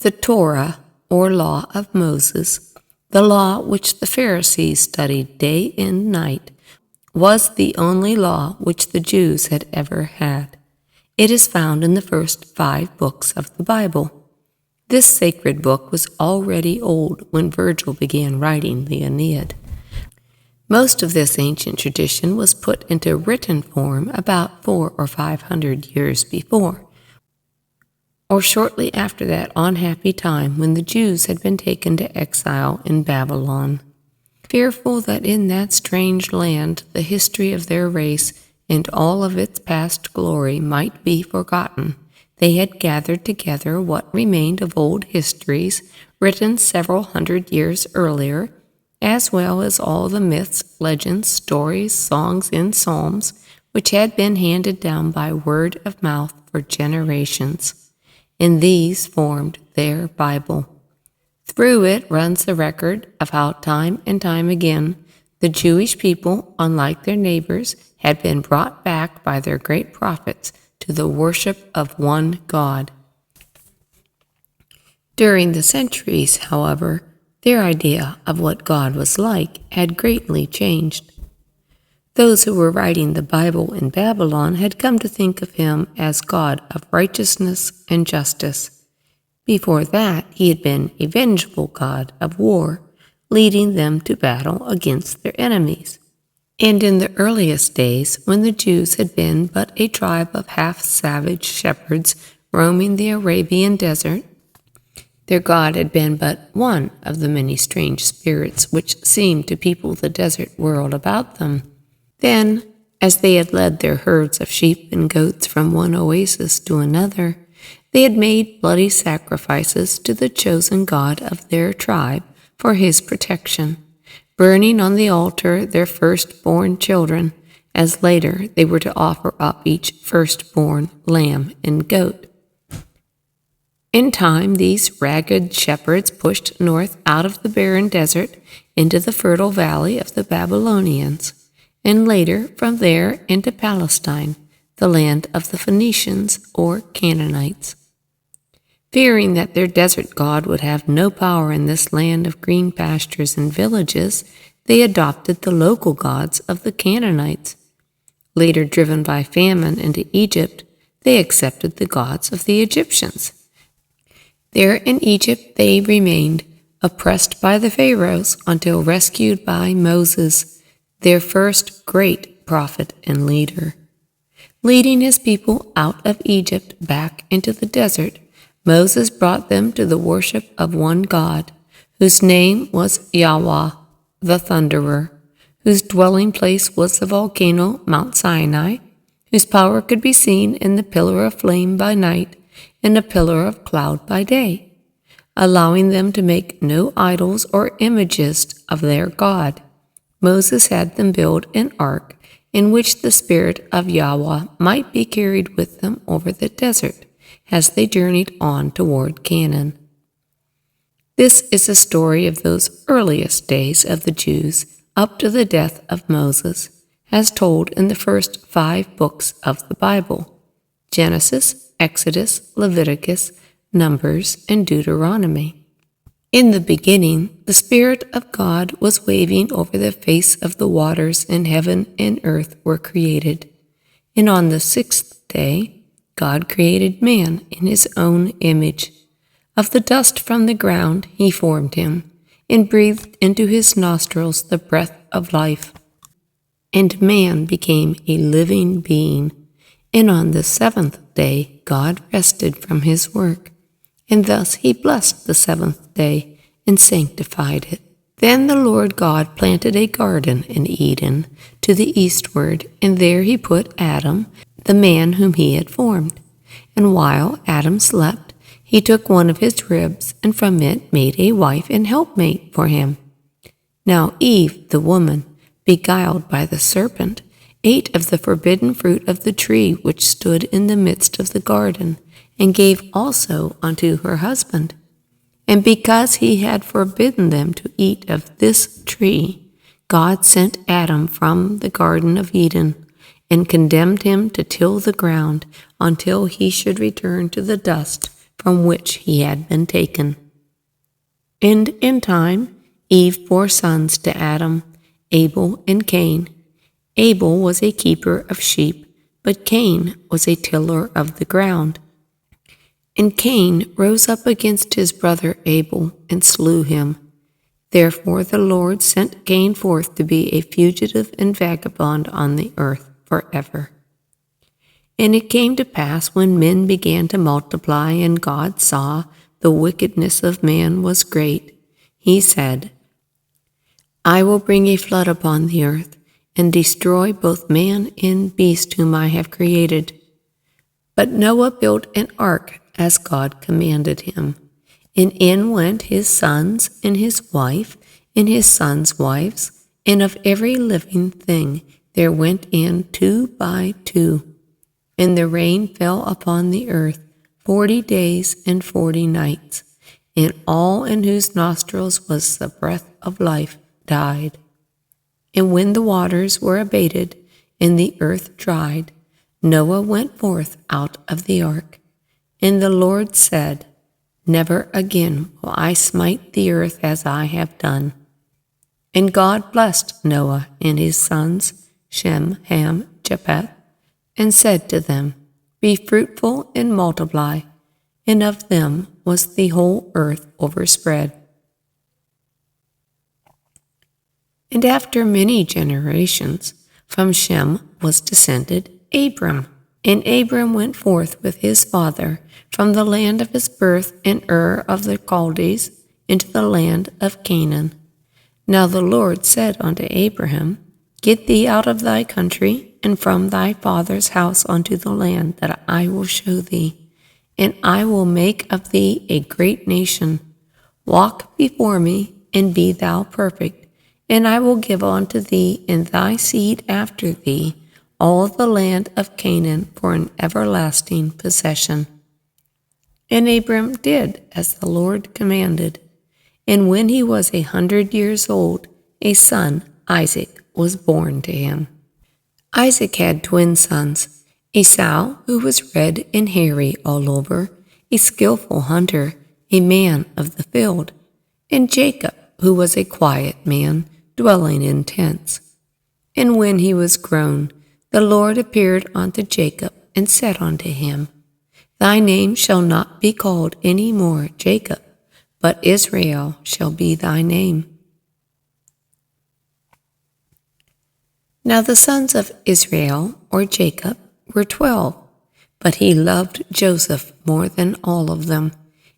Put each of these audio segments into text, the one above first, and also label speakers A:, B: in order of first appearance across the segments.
A: The Torah, or Law of Moses, the law which the Pharisees studied day and night, was the only law which the Jews had ever had. It is found in the first 5 books of the Bible. This sacred book was already old when Virgil began writing the Aeneid. Most of this ancient tradition was put into written form about 400 or 500 years before, or shortly after that unhappy time when the Jews had been taken to exile in Babylon. Fearful that in that strange land the history of their race and all of its past glory might be forgotten, they had gathered together what remained of old histories written several hundred years earlier, as well as all the myths, legends, stories, songs, and psalms which had been handed down by word of mouth for generations. And these formed their Bible. Through it runs the record of how time and time again the Jewish people, unlike their neighbors, had been brought back by their great prophets to the worship of one God. During the centuries, however, their idea of what God was like had greatly changed. Those who were writing the Bible in Babylon had come to think of him as God of righteousness and justice. Before that, he had been a vengeful God of war, leading them to battle against their enemies. And in the earliest days, when the Jews had been but a tribe of half-savage shepherds roaming the Arabian desert, their God had been but one of the many strange spirits which seemed to people the desert world about them. Then, as they had led their herds of sheep and goats from one oasis to another, they had made bloody sacrifices to the chosen God of their tribe for his protection, burning on the altar their firstborn children, as later they were to offer up each firstborn lamb and goat. In time, these ragged shepherds pushed north out of the barren desert into the fertile valley of the Babylonians, and later from there into Palestine, the land of the Phoenicians or Canaanites. Fearing that their desert god would have no power in this land of green pastures and villages, they adopted the local gods of the Canaanites. Later driven by famine into Egypt, they accepted the gods of the Egyptians. There in Egypt they remained, oppressed by the pharaohs until rescued by Moses, their first great prophet and leader. Leading his people out of Egypt back into the desert, Moses brought them to the worship of one God, whose name was Yahweh, the Thunderer, whose dwelling place was the volcano Mount Sinai, whose power could be seen in the pillar of flame by night and a pillar of cloud by day, allowing them to make no idols or images of their God. Moses had them build an ark in which the Spirit of Yahweh might be carried with them over the desert as they journeyed on toward Canaan. This is the story of those earliest days of the Jews up to the death of Moses, as told in the first 5 books of the Bible: Genesis, Exodus, Leviticus, Numbers, and Deuteronomy. In the beginning, the Spirit of God was waving over the face of the waters, and heaven and earth were created. And on the 6th day, God created man in his own image. Of the dust from the ground he formed him, and breathed into his nostrils the breath of life. And man became a living being. And on the 7th day, God rested from his work. And thus he blessed the 7th day and sanctified it. Then the Lord God planted a garden in Eden to the eastward, and there he put Adam, the man whom he had formed. And while Adam slept, he took one of his ribs, and from it made a wife and helpmate for him. Now Eve, the woman, beguiled by the serpent, ate of the forbidden fruit of the tree which stood in the midst of the garden, and gave also unto her husband. And because he had forbidden them to eat of this tree, God sent Adam from the Garden of Eden, and condemned him to till the ground until he should return to the dust from which he had been taken. And in time, Eve bore sons to Adam, Abel and Cain. Abel was a keeper of sheep, but Cain was a tiller of the ground. And Cain rose up against his brother Abel and slew him. Therefore the Lord sent Cain forth to be a fugitive and vagabond on the earth forever. And it came to pass when men began to multiply, and God saw the wickedness of man was great, he said, I will bring a flood upon the earth, and destroy both man and beast whom I have created. But Noah built an ark as God commanded him, and in went his sons and his wife and his sons' wives, and of every living thing there went in 2 by 2. And the rain fell upon the earth 40 days and 40 nights, and all in whose nostrils was the breath of life died. And when the waters were abated, and the earth dried, Noah went forth out of the ark. And the Lord said, Never again will I smite the earth as I have done. And God blessed Noah and his sons, Shem, Ham, Japheth, and said to them, Be fruitful and multiply, and of them was the whole earth overspread. And after many generations, from Shem was descended Abram. And Abram went forth with his father from the land of his birth in Ur of the Chaldees into the land of Canaan. Now the Lord said unto Abraham, Get thee out of thy country, and from thy father's house unto the land that I will show thee, and I will make of thee a great nation. Walk before me, and be thou perfect, and I will give unto thee and thy seed after thee all the land of Canaan for an everlasting possession. And Abram did as the Lord commanded, and when he was 100 years old, a son, Isaac, was born to him. Isaac had twin sons, Esau, who was red and hairy all over, a skillful hunter, a man of the field, and Jacob, who was a quiet man, dwelling in tents. And when he was grown, the Lord appeared unto Jacob and said unto him, Thy name shall not be called any more Jacob, but Israel shall be thy name. Now the sons of Israel, or Jacob, were 12, but he loved Joseph more than all of them,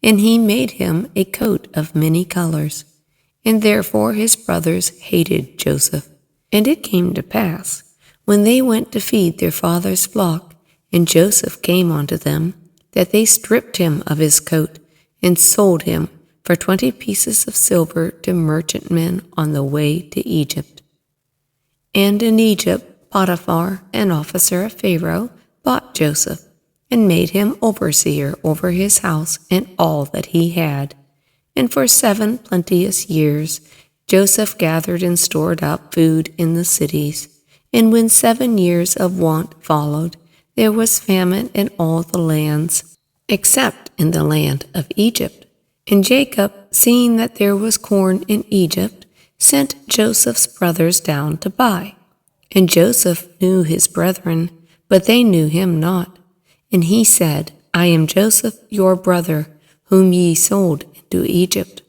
A: and he made him a coat of many colors. And therefore his brothers hated Joseph. And it came to pass, when they went to feed their father's flock, and Joseph came unto them, that they stripped him of his coat, and sold him for 20 pieces of silver to merchantmen on the way to Egypt. And in Egypt Potiphar, an officer of Pharaoh, bought Joseph, and made him overseer over his house and all that he had. And for 7 plenteous years Joseph gathered and stored up food in the cities. And when 7 years of want followed, there was famine in all the lands, except in the land of Egypt. And Jacob, seeing that there was corn in Egypt, sent Joseph's brothers down to buy. And Joseph knew his brethren, but they knew him not. And he said, I am Joseph your brother, whom ye sold into Egypt.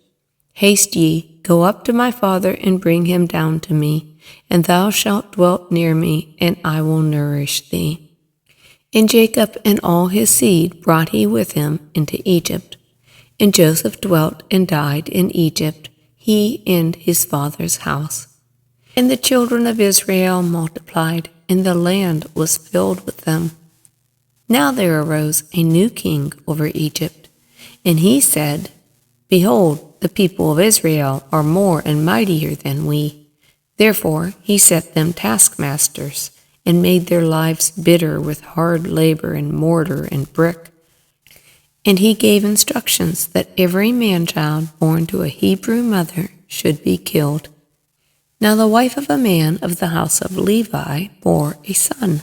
A: Haste ye, go up to my father, and bring him down to me, and thou shalt dwell near me, and I will nourish thee. And Jacob and all his seed brought he with him into Egypt. And Joseph dwelt and died in Egypt, he and his father's house. And the children of Israel multiplied, and the land was filled with them. Now there arose a new king over Egypt, and he said, Behold, the people of Israel are more and mightier than we. Therefore he set them taskmasters, and made their lives bitter with hard labor and mortar and brick. And he gave instructions that every man-child born to a Hebrew mother should be killed. Now the wife of a man of the house of Levi bore a son.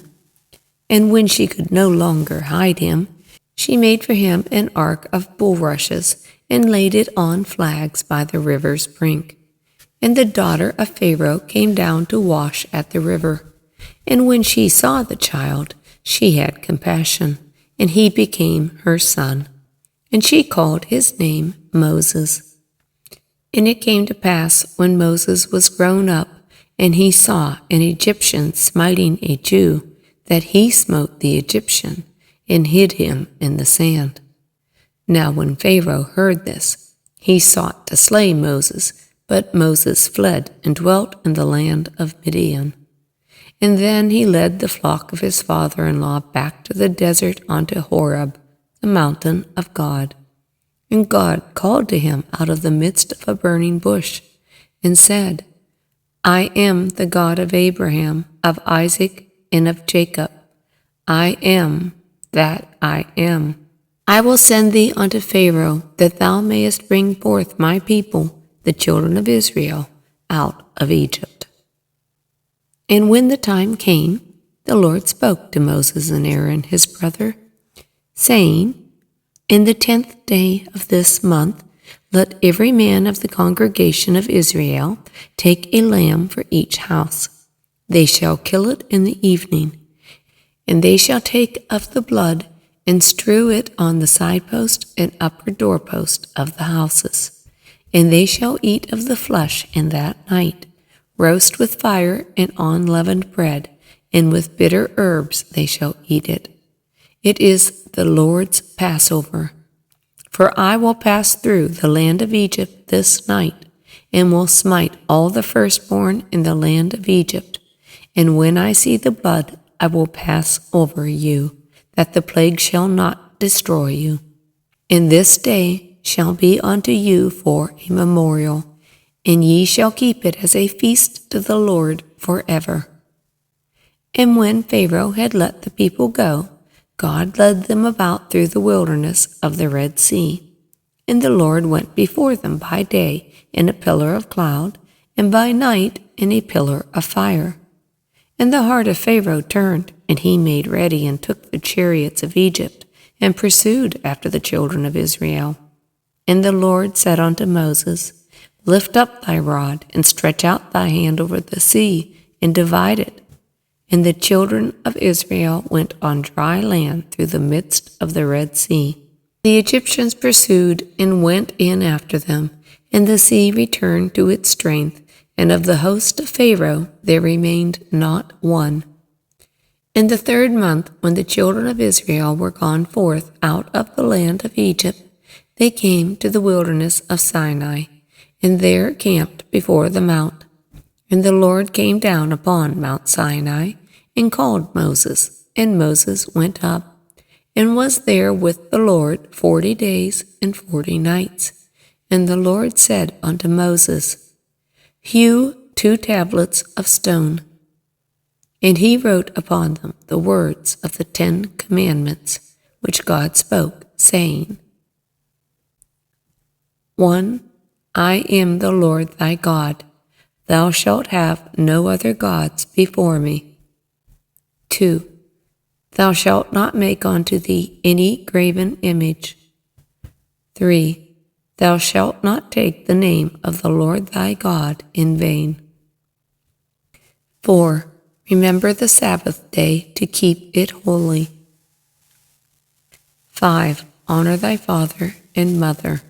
A: And when she could no longer hide him, She made for him an ark of bulrushes and laid it on flags by the river's brink. And the daughter of Pharaoh came down to wash at the river. And when she saw the child, she had compassion, and he became her son. And she called his name Moses. And it came to pass, when Moses was grown up, and he saw an Egyptian smiting a Jew, that he smote the Egyptian, and hid him in the sand. Now when Pharaoh heard this, he sought to slay Moses, but Moses fled and dwelt in the land of Midian. And then he led the flock of his father-in-law back to the desert unto Horeb, the mountain of God. And God called to him out of the midst of a burning bush, and said, I am the God of Abraham, of Isaac, and of Jacob. I am that I am. I will send thee unto Pharaoh, that thou mayest bring forth my people, the children of Israel, out of Egypt. And when the time came, the Lord spoke to Moses and Aaron his brother, saying, In the 10th day of this month, let every man of the congregation of Israel take a lamb for each house. They shall kill it in the evening, and they shall take of the blood and strew it on the side post and upper doorpost of the houses. And they shall eat of the flesh in that night, roast with fire and unleavened bread, and with bitter herbs they shall eat it. It is the Lord's Passover. For I will pass through the land of Egypt this night, and will smite all the firstborn in the land of Egypt. And when I see the blood, I will pass over you, that the plague shall not destroy you. In this day shall be unto you for a memorial, and ye shall keep it as a feast to the Lord forever. And when Pharaoh had let the people go, God led them about through the wilderness of the Red Sea. And the Lord went before them by day in a pillar of cloud, and by night in a pillar of fire. And the heart of Pharaoh turned, and he made ready and took the chariots of Egypt, and pursued after the children of Israel. And the Lord said unto Moses, Lift up thy rod, and stretch out thy hand over the sea, and divide it. And the children of Israel went on dry land through the midst of the Red Sea. The Egyptians pursued and went in after them, and the sea returned to its strength, and of the host of Pharaoh there remained not one. In the 3rd month, when the children of Israel were gone forth out of the land of Egypt, they came to the wilderness of Sinai, and there camped before the mount. And the Lord came down upon Mount Sinai, and called Moses, and Moses went up, and was there with the Lord 40 days and 40 nights. And the Lord said unto Moses, Hew 2 tablets of stone. And he wrote upon them the words of the 10 commandments, which God spoke, saying, 1. I am the Lord thy God. Thou shalt have no other gods before me. 2. Thou shalt not make unto thee any graven image. 3. Thou shalt not take the name of the Lord thy God in vain. 4. Remember the Sabbath day to keep it holy. 5. Honor thy father and mother.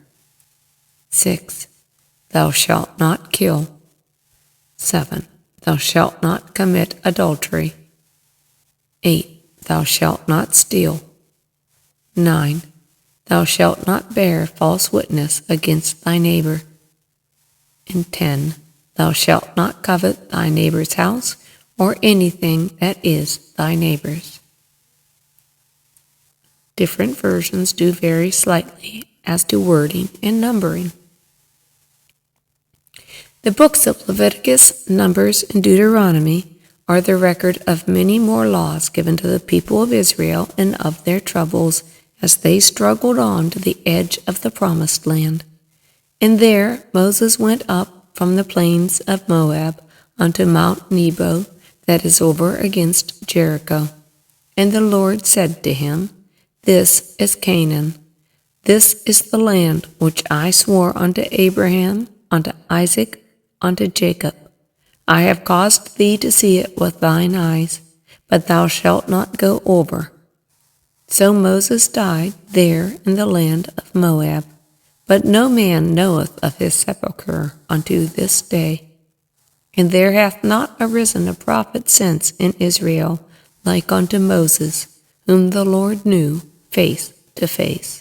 A: 6. Thou shalt not kill. 7. Thou shalt not commit adultery. 8. Thou shalt not steal. 9. Thou shalt not bear false witness against thy neighbor. And 10. Thou shalt not covet thy neighbor's house, or anything that is thy neighbor's. Different versions do vary slightly as to wording and numbering. The books of Leviticus, Numbers, and Deuteronomy are the record of many more laws given to the people of Israel and of their troubles as they struggled on to the edge of the promised land. And there Moses went up from the plains of Moab unto Mount Nebo, that is over against Jericho. And the Lord said to him, This is Canaan. This is the land which I swore unto Abraham, unto Isaac, unto Jacob. I have caused thee to see it with thine eyes, but thou shalt not go over. So Moses died there in the land of Moab, but no man knoweth of his sepulchre unto this day. And there hath not arisen a prophet since in Israel like unto Moses, whom the Lord knew face to face.